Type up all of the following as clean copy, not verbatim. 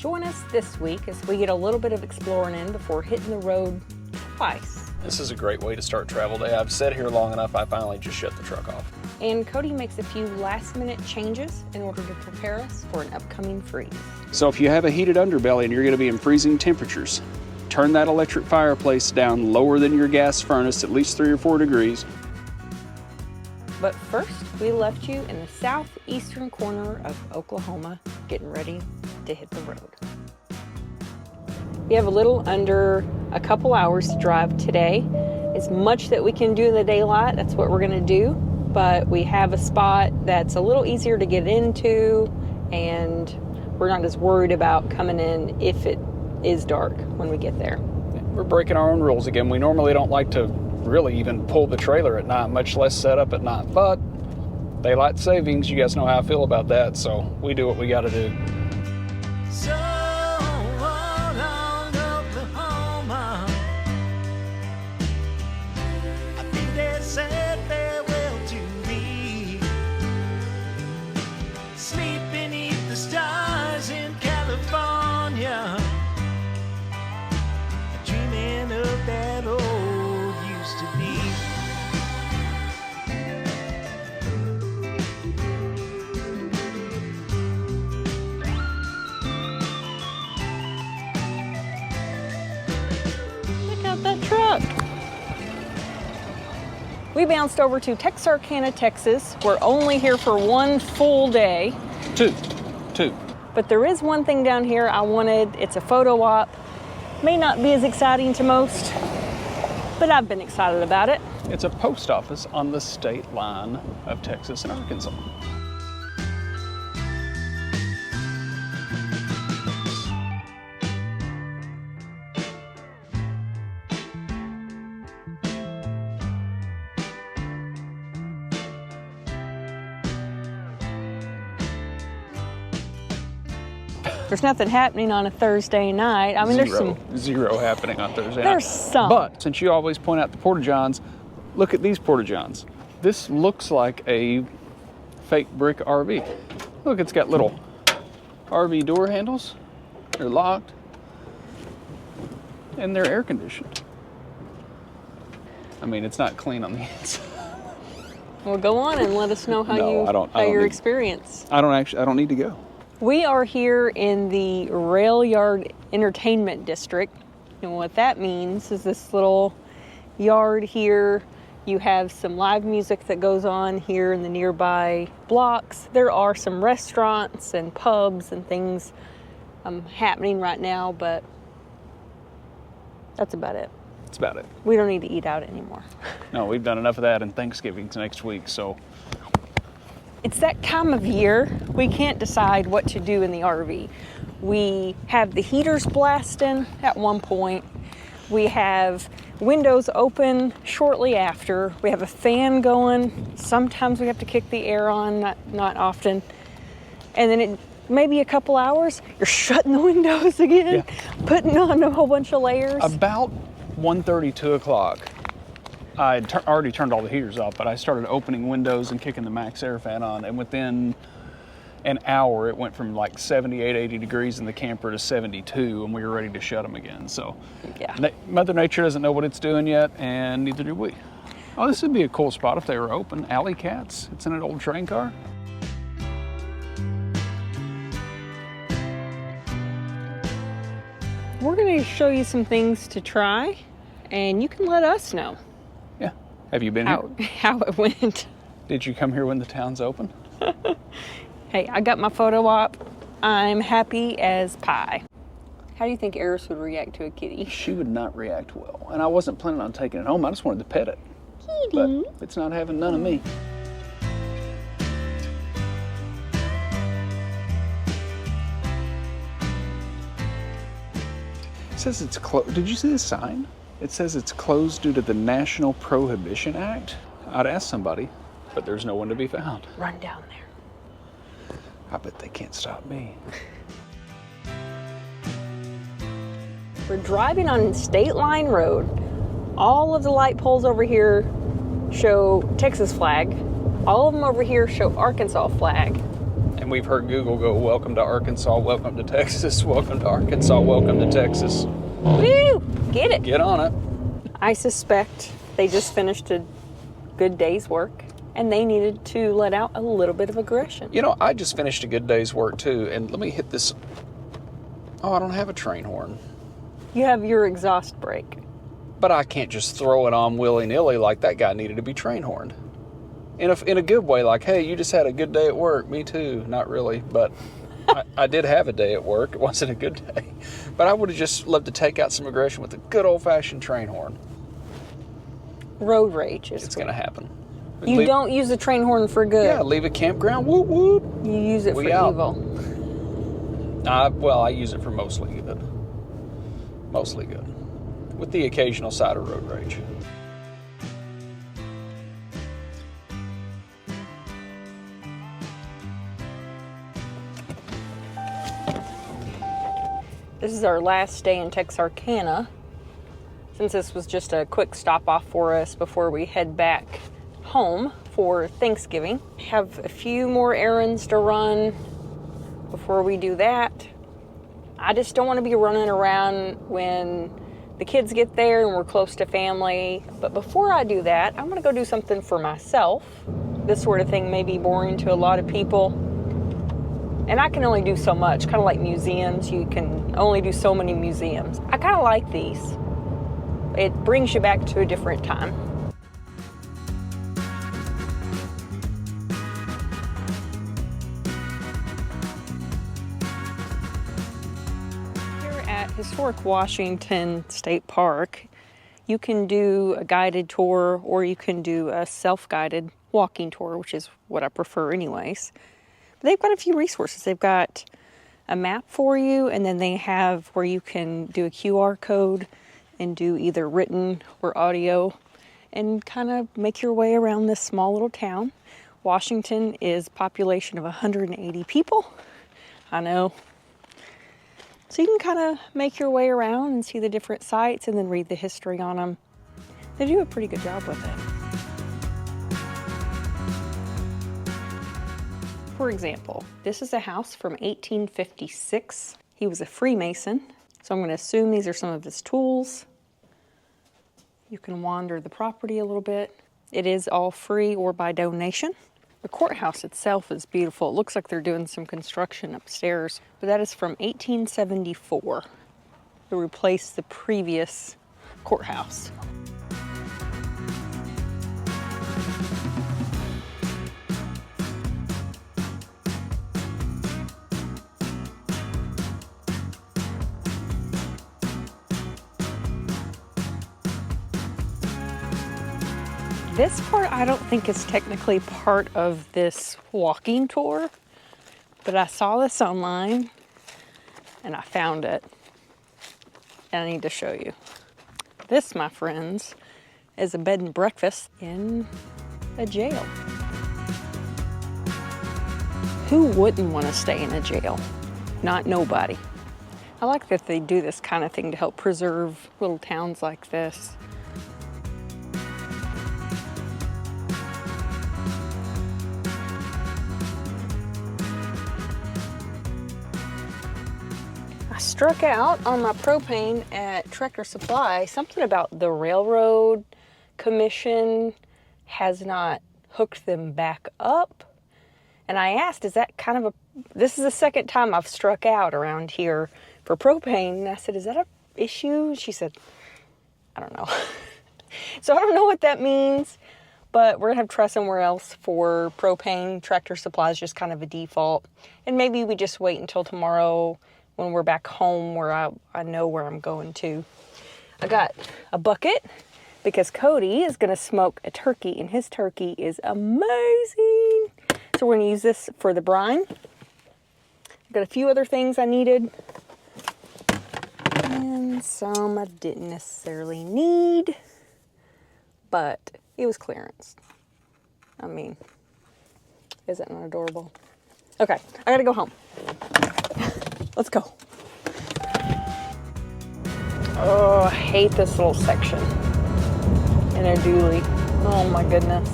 Join us this week as we get a little bit of exploring in before hitting the road twice. This is a great way to start travel day. I've sat here long enough, I finally just shut the truck off. And Cody makes a few last-minute changes in order to prepare us for an upcoming freeze. So if you have a heated underbelly and you're going to be in freezing temperatures, turn that electric fireplace down lower than your gas furnace, at least 3 or 4 degrees. But first, we left you in the southeastern corner of Oklahoma, getting ready to hit the road. We have a little under a couple hours to drive today. As much that we can do in the daylight, that's what we're gonna do. But we have a spot that's a little easier to get into, and we're not as worried about coming in if it is dark when we get there. We're breaking our own rules again. We normally don't like to really even pull the trailer at night, much less set up at night. But daylight savings, you guys know how I feel about that, so we do what we gotta do. So long, Oklahoma. I think they said farewell to me. Sleep beneath the stars in California. Dreaming of that old used to be. Check out that truck. We bounced over to Texarkana, Texas. We're only here for one full day. Two. But there is one thing down here I wanted. It's a photo op. May not be as exciting to most, but I've been excited about it. It's a post office on the state line of Texas and Arkansas. There's nothing happening on a Thursday night. I mean, Zero happening on Thursday night. There's some. But since you always point out the porta-johns, look at these porta-johns. This looks like a fake brick RV. Look, it's got little RV door handles. They're locked. And they're air conditioned. I mean, it's not clean on the inside. Well, go on and let us know how your experience. I don't need to go. We are here in the Rail Yard Entertainment District. And what that means is this little yard here. You have some live music that goes on here in the nearby blocks. There are some restaurants and pubs and things happening right now, but that's about it. That's about it. We don't need to eat out anymore. No, we've done enough of that, and Thanksgiving's next week, so. It's that time of year, we can't decide what to do in the RV. We have the heaters blasting at one point. We have windows open shortly after. We have a fan going. Sometimes we have to kick the air on, not often. And then maybe a couple hours, you're shutting the windows again, putting on a whole bunch of layers. About 1:30, 2 o'clock. I had already turned all the heaters off, but I started opening windows and kicking the max air fan on, and within an hour it went from like 78, 80 degrees in the camper to 72, and we were ready to shut them again. So yeah. Mother Nature doesn't know what it's doing yet, and neither do we. Oh, this would be a cool spot if they were open. Alley Cats. It's in an old train car. We're going to show you some things to try, and you can let us know. Yeah. Have you been here? How it went. Did you come here when the town's open? Hey, I got my photo op. I'm happy as pie. How do you think Eris would react to a kitty? She would not react well, and I wasn't planning on taking it home. I just wanted to pet it. Kitty. But it's not having none of me. It says it's closed. Did you see the sign? It says it's closed due to the National Prohibition Act. I'd ask somebody, but there's no one to be found. Run down there. I bet they can't stop me. We're driving on State Line Road. All of the light poles over here show Texas flag. All of them over here show Arkansas flag. And we've heard Google go, welcome to Arkansas, welcome to Texas, welcome to Arkansas, welcome to Texas. Woo! Get it. Get on it. I suspect they just finished a good day's work and they needed to let out a little bit of aggression. You know, I just finished a good day's work too, and let me hit this. Oh, I don't have a train horn. You have your exhaust brake. But I can't just throw it on willy-nilly like that guy needed to be train horned. In a good way, like, hey, you just had a good day at work. Me too. Not really, but I did have a day at work. It wasn't a good day. But I would have just loved to take out some aggression with a good old-fashioned train horn. Road rage is It's going to happen. You don't use the train horn for good. Yeah, leave a campground, whoop, whoop. You use it We for out. evil. Well, I use it for mostly good. Mostly good. With the occasional side of road rage. This is our last day in Texarkana, since this was just a quick stop off for us before we head back home for Thanksgiving. Have a few more errands to run before we do that. I just don't want to be running around when the kids get there and we're close to family. But before I do that, I'm going to go do something for myself. This sort of thing may be boring to a lot of people. And I can only do so much, kind of like museums. You can only do so many museums. I kind of like these. It brings you back to a different time. Here at Historic Washington State Park, you can do a guided tour or you can do a self-guided walking tour, which is what I prefer anyways. They've got a few resources. They've got a map for you, and then they have where you can do a QR code and do either written or audio and kind of make your way around this small little town. Washington is a population of 180 people. I know. So you can kind of make your way around and see the different sites and then read the history on them. They do a pretty good job with it. For example, this is a house from 1856. He was a Freemason, so I'm going to assume these are some of his tools. You can wander the property a little bit. It is all free or by donation. The courthouse itself is beautiful. It looks like they're doing some construction upstairs, but that is from 1874 to replace the previous courthouse. This part I don't think is technically part of this walking tour, but I saw this online and I found it and I need to show you. This, my friends, is a bed and breakfast in a jail. Who wouldn't want to stay in a jail? Not nobody. I like that they do this kind of thing to help preserve little towns like this. I struck out on my propane at Tractor Supply. Something about the Railroad Commission has not hooked them back up. And I asked, is that kind of this is the second time I've struck out around here for propane. And I said, is that an issue? She said, I don't know. So I don't know what that means, but we're gonna have to try somewhere else for propane. Tractor Supply is just kind of a default. And maybe we just wait until tomorrow when we're back home where I know where I'm going to. I got a bucket because Cody is gonna smoke a turkey and his turkey is amazing. So we're gonna use this for the brine. Got a few other things I needed and some I didn't necessarily need, but it was clearance. I mean, is that not adorable? Okay, I gotta go home. Let's go. Oh, I hate this little section in a dually. Oh my goodness.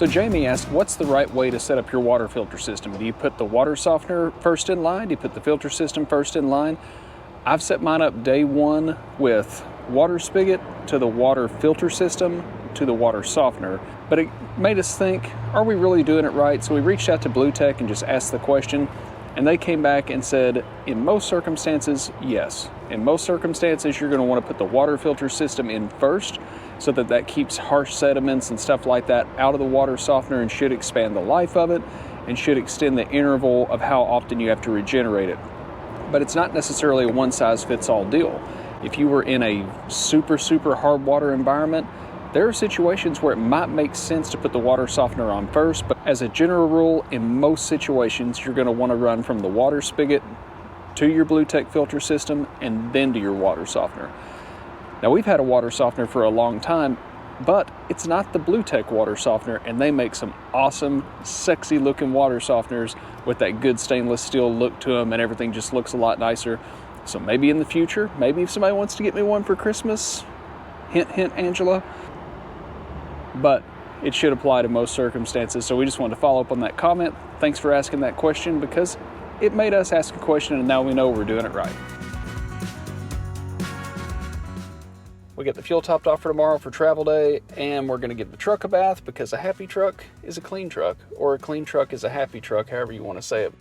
So Jamie asked, what's the right way to set up your water filter system? Do you put the water softener first in line? Do you put the filter system first in line? I've set mine up day one with water spigot to the water filter system to the water softener. But it made us think, are we really doing it right? So we reached out to Blue Tech and just asked the question, and they came back and said, in most circumstances, yes. In most circumstances, you're going to want to put the water filter system in first so that keeps harsh sediments and stuff like that out of the water softener and should expand the life of it and should extend the interval of how often you have to regenerate it. But it's not necessarily a one-size-fits-all deal. If you were in a super, super hard water environment, there are situations where it might make sense to put the water softener on first, but as a general rule, in most situations, you're going to want to run from the water spigot to your Blue Tech filter system and then to your water softener. Now, we've had a water softener for a long time, but it's not the Blue Tech water softener, and they make some awesome, sexy looking water softeners with that good stainless steel look to them, and everything just looks a lot nicer. So maybe in the future, maybe if somebody wants to get me one for Christmas, hint, hint, Angela, but it should apply to most circumstances. So we just wanted to follow up on that comment. Thanks for asking that question, because it made us ask a question and now we know we're doing it right. We get the fuel topped off for tomorrow for travel day, and we're going to give the truck a bath because a happy truck is a clean truck, or a clean truck is a happy truck, however you want to say it.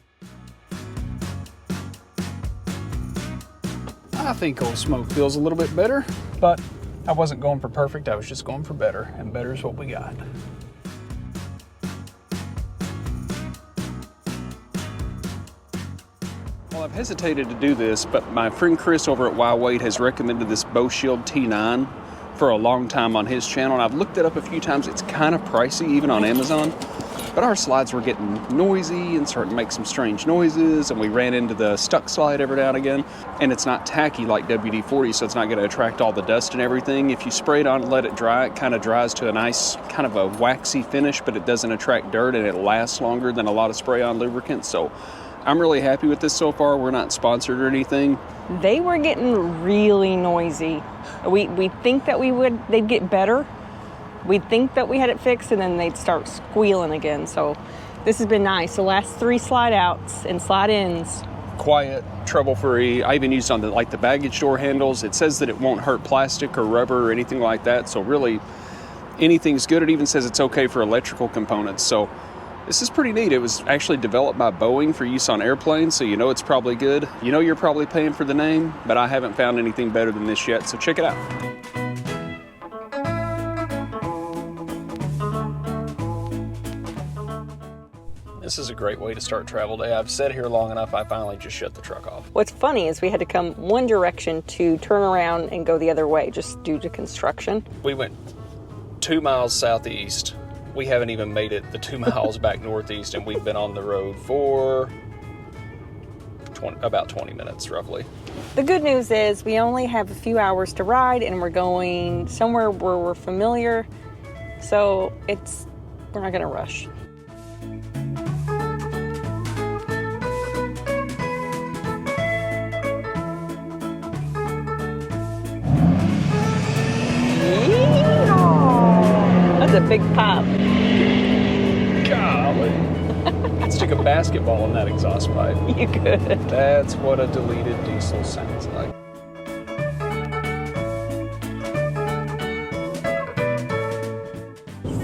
I think Old Smoke feels a little bit better, but I wasn't going for perfect, I was just going for better, and better is what we got. Well, I've hesitated to do this, but my friend Chris over at Y-Wade has recommended this Bow Shield T9 for a long time on his channel, and I've looked it up a few times. It's kind of pricey, even on Amazon, but our slides were getting noisy and starting to make some strange noises, and we ran into the stuck slide every now and again, and it's not tacky like WD-40, so it's not going to attract all the dust and everything. If you spray it on and let it dry, it kind of dries to a nice kind of a waxy finish, but it doesn't attract dirt, and it lasts longer than a lot of spray-on lubricants. So I'm really happy with this so far. We're not sponsored or anything. They were getting really noisy. We think that they'd get better. We'd think that we had it fixed, and then they'd start squealing again. So this has been nice. The last 3 slide outs and slide ins. Quiet, trouble-free. I even used on the baggage door handles. It says that it won't hurt plastic or rubber or anything like that. So really, anything's good. It even says it's okay for electrical components. So this is pretty neat. It was actually developed by Boeing for use on airplanes, so you know it's probably good. You know you're probably paying for the name, but I haven't found anything better than this yet, so check it out. This is a great way to start travel day. I've sat here long enough, I finally just shut the truck off. What's funny is we had to come one direction to turn around and go the other way just due to construction. We went 2 miles southeast. We haven't even made it the 2 miles back northeast, and we've been on the road for about 20 minutes, roughly. The good news is we only have a few hours to ride, and we're going somewhere where we're familiar, so we're not going to rush. That's a big pop. Golly. I'd stick a basketball in that exhaust pipe. You could. That's what a deleted diesel sounds like.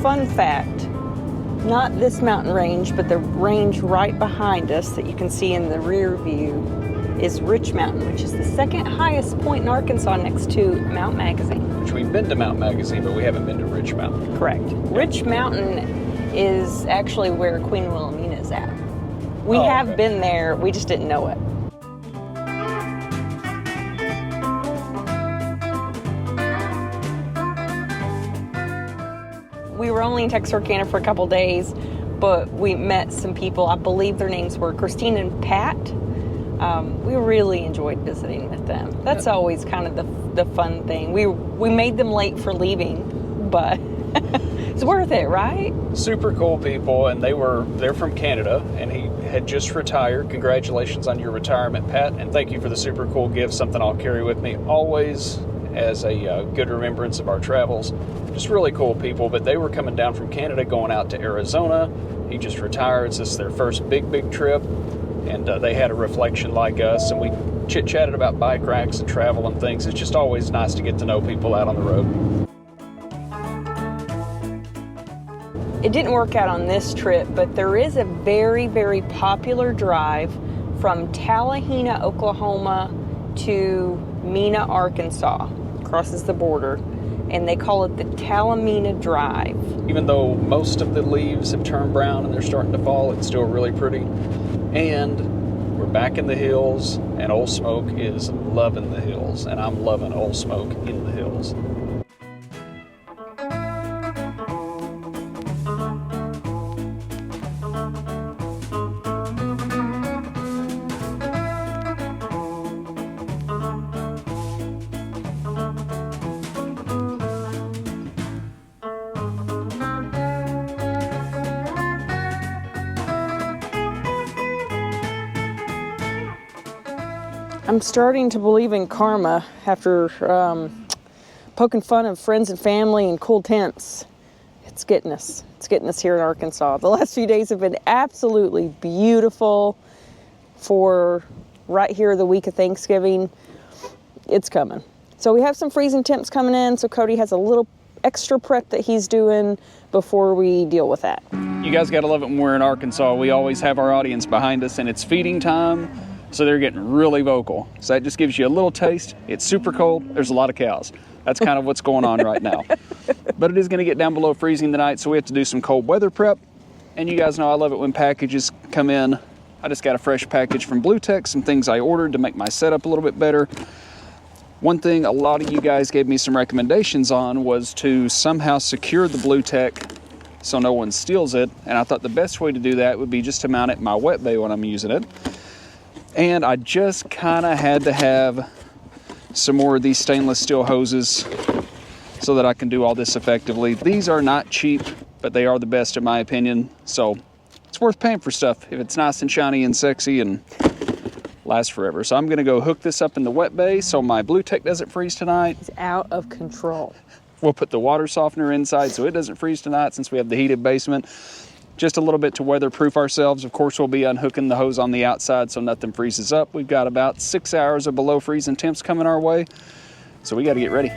Fun fact, not this mountain range, but the range right behind us that you can see in the rear view is Rich Mountain, which is the second highest point in Arkansas next to Mount Magazine. Which we've been to Mount Magazine, but we haven't been to Rich Mountain. Correct. Rich Mountain is actually where Queen Wilhelmina is at. We have been there, we just didn't know it. We were only in Texarkana for a couple days, but we met some people. I believe their names were Christine and Pat. We really enjoyed visiting with them. That's always kind of the fun thing. We made them late for leaving, but it's worth it, right? Super cool people, and they're from Canada, and he had just retired. Congratulations on your retirement, Pat, and thank you for the super cool gift, something I'll carry with me always. as a good remembrance of our travels. Just really cool people, but they were coming down from Canada going out to Arizona. He just retired, so this is their first big trip, and they had a reflection like us, and we chit-chatted about bike racks and travel and things. It's just always nice to get to know people out on the road. It didn't work out on this trip, but there is a very popular drive from Tallahena, Oklahoma to Mena, Arkansas. Crosses the border, and they call it the Talamena Drive. Even though most of the leaves have turned brown and they're starting to fall, it's still really pretty. And we're back in the hills, and Old Smoke is loving the hills, and I'm loving Old Smoke in the hills. I'm starting to believe in karma after poking fun of friends and family and cool temps. It's getting us. It's getting us here in Arkansas. The last few days have been absolutely beautiful for right here the week of Thanksgiving. It's coming. So we have some freezing temps coming in, so Cody has a little extra prep that he's doing before we deal with that. You guys gotta love it when we're in Arkansas. We always have our audience behind us, and it's feeding time. So they're getting really vocal. So that just gives you a little taste. It's super cold. There's a lot of cows. That's kind of what's going on right now. But it is going to get down below freezing tonight, so we have to do some cold weather prep. And you guys know I love it when packages come in. I just got a fresh package from Blue Tech, some things I ordered to make my setup a little bit better. One thing a lot of you guys gave me some recommendations on was to somehow secure the Blue Tech so no one steals it. And I thought the best way to do that would be just to mount it in my wet bay when I'm using it. And I just kind of had to have some more of these stainless steel hoses so that I can do all this effectively. These are not cheap, but they are the best in my opinion. So it's worth paying for stuff if it's nice and shiny and sexy and lasts forever. So I'm going to go hook this up in the wet bay so my Blue Tech doesn't freeze tonight. It's out of control. We'll put the water softener inside so it doesn't freeze tonight since we have the heated basement. Just a little bit to weatherproof ourselves. Of course, we'll be unhooking the hose on the outside so nothing freezes up. We've got about 6 hours of below freezing temps coming our way, so we got to get ready.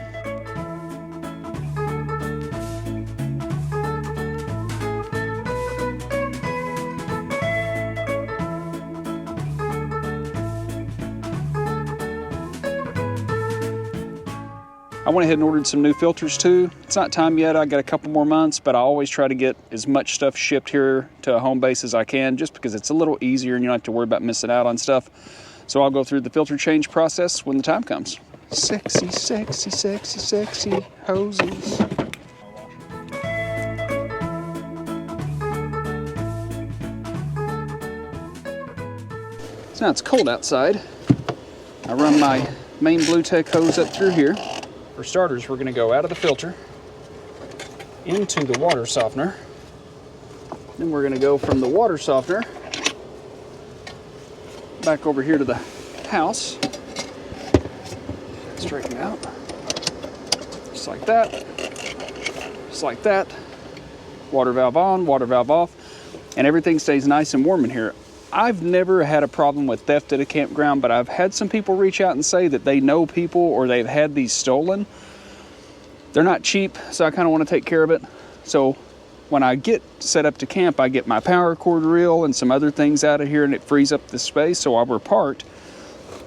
I went ahead and ordered some new filters too. It's not time yet, I got a couple more months, but I always try to get as much stuff shipped here to a home base as I can, just because it's a little easier and you don't have to worry about missing out on stuff. So I'll go through the filter change process when the time comes. Sexy, sexy, sexy, sexy hoses. So now it's cold outside. I run my main Blue Tech hose up through here. For starters, we're going to go out of the filter into the water softener. Then we're going to go from the water softener back over here to the house. Straighten out. Just like that. Just like that. Water valve on, water valve off. And everything stays nice and warm in here. I've never had a problem with theft at a campground, but I've had some people reach out and say that they know people or they've had these stolen. They're not cheap, so I kind of want to take care of it. So when I get set up to camp, I get my power cord reel and some other things out of here, and it frees up the space. So while we're parked,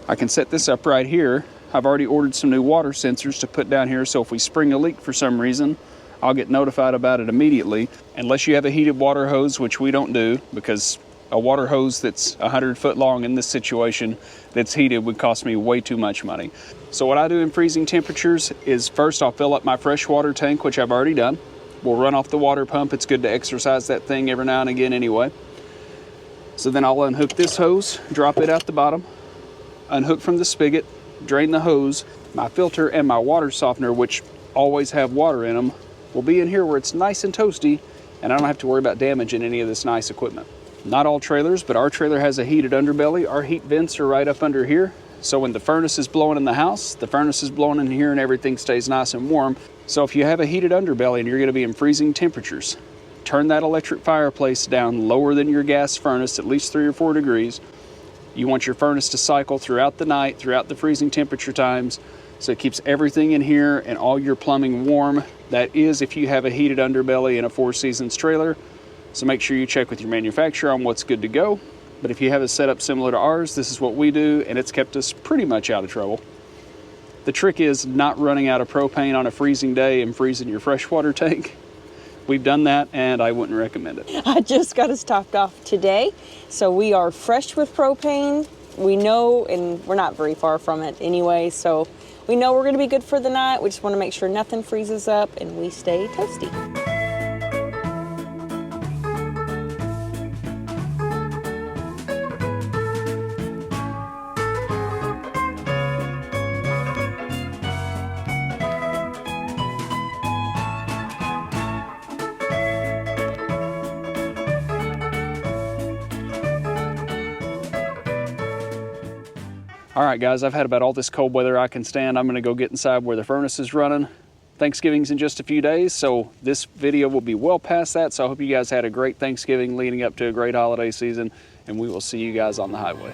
I can set this up right here. I've already ordered some new water sensors to put down here, so if we spring a leak for some reason, I'll get notified about it immediately. Unless you have a heated water hose, which we don't do, because a water hose that's 100 foot long in this situation that's heated would cost me way too much money. So what I do in freezing temperatures is first I'll fill up my fresh water tank, which I've already done. We'll run off the water pump. It's good to exercise that thing every now and again anyway. So then I'll unhook this hose, drop it out the bottom, unhook from the spigot, drain the hose. My filter and my water softener, which always have water in them, will be in here where it's nice and toasty, and I don't have to worry about damaging any of this nice equipment. Not all trailers, but our trailer has a heated underbelly. Our heat vents are right up under here, So when the furnace is blowing in the house, the furnace is blowing in here and everything stays nice and warm. So if you have a heated underbelly and you're going to be in freezing temperatures, turn that electric fireplace down lower than your gas furnace, at least 3 or 4 degrees. You want your furnace to cycle throughout the night, throughout the freezing temperature times, so it keeps everything in here and all your plumbing warm. That is if you have a heated underbelly in a 4 Seasons trailer. So make sure you check with your manufacturer on what's good to go. But if you have a setup similar to ours, this is what we do, and it's kept us pretty much out of trouble. The trick is not running out of propane on a freezing day and freezing your freshwater tank. We've done that, and I wouldn't recommend it. I just got us topped off today, so we are fresh with propane. We know, and we're not very far from it anyway, so we know we're going to be good for the night. We just want to make sure nothing freezes up and we stay toasty. All right, guys, I've had about all this cold weather I can stand. I'm going to go get inside where the furnace is running. Thanksgiving's in just a few days, so this video will be well past that. So I hope you guys had a great Thanksgiving leading up to a great holiday season, and we will see you guys on the highway.